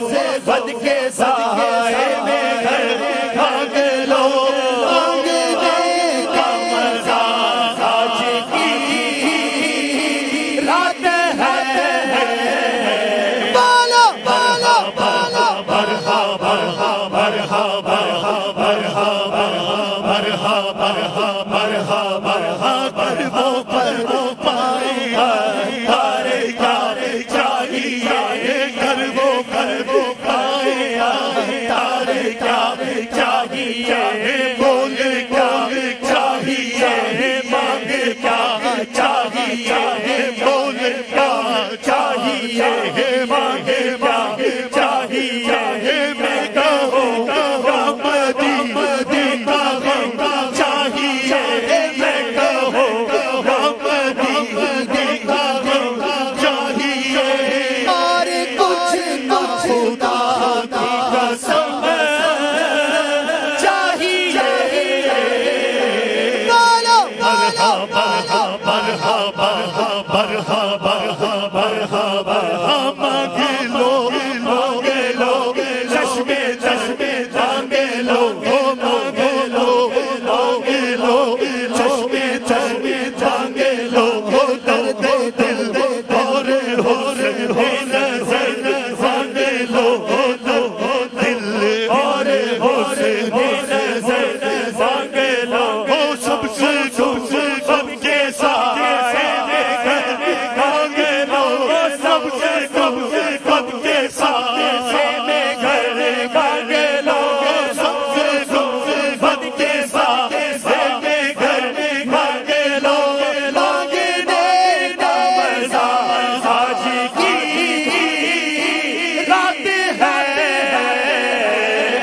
سے بد کے سائے میں گھر بھاگ لو مانگنے کا مزہ آج کی رات ہے بالا بالا بالا برہا برہا برہا برہا برہا برہا برہا برہا برہا برہا برہا پائے تارے تارے چاہیے کر وہ پائے تارے کیا چاہیے بول کیا چاہیے مانگ کیا چاہیے بول کیا چاہیے مانگ کیا چاہیے میں کہوں مدی مدی کا چاہیے میں کہوں مدی مدی کا چاہیے اور کچھ خدا کی قسم چاہیے برہا برہا برہا برہا برہا برہا برہا برہا مانگ لو مانگ لو چشمے چشمے مانگ لو مانگ لو مانگ لو چشمے چشمے مانگ لو درد دل اور حسن نظر مانگ لو دل اور حسن نظر مانگ لو سب سے کم کے سائے میں گھر مانگ لو سب سے کم کے سائے میں گھر مانگ لو سب سے کم کے سائے میں گھر مانگ لو مانگنے کا مزہ آج کی رات ہے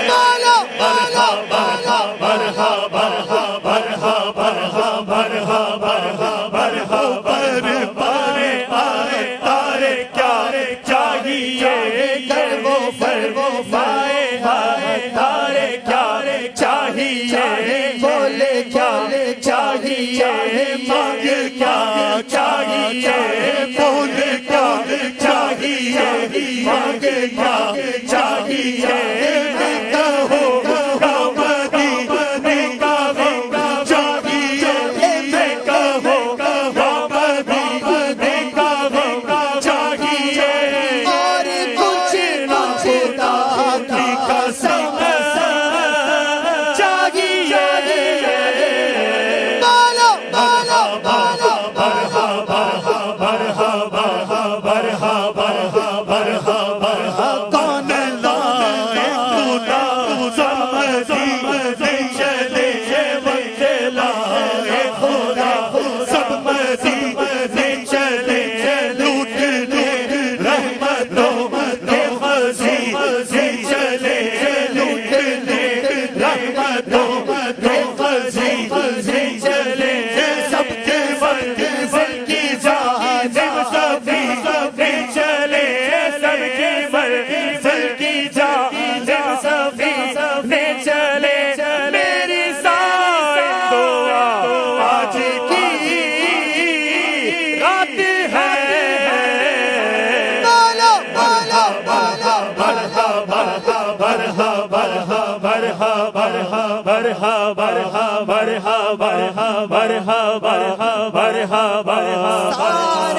بالا برہا برہا برہا برہا برہا برہا برہا برہا برہا پر پارے آئے تارے کیا چاہیے کر وہ پائے تارے کیا چاہیے بولے کیا چاہیے مانگ کیا چاہیے بول کیا چاہیے مانگ کیا چاہیے میں کہوں مدی مدی کا چاہیے میں کہوں مدی مدی کا چاہیے اور کچھ نہ خدا کی قسم چاہیے بالا بالا بالا برہا برہا برہا برہا برہا برہا برہا برہا کون لائے خدا سمجھی چلے بندے لائے خدا سب مزید چلے لوٹ لے رحمتوں کے مزید چلے لوٹ لے رحمتوں کے مزید چلے سب کے منزل کی جانب سبھی چلے سب کے منزل کی جانب سبھی چلے میری ساری دعا آج کی رات ہے بالا بالا بالا برہا برہا برہا برہا برہا برہا برہا برہا برہا برہا برہا برہا برہا برہا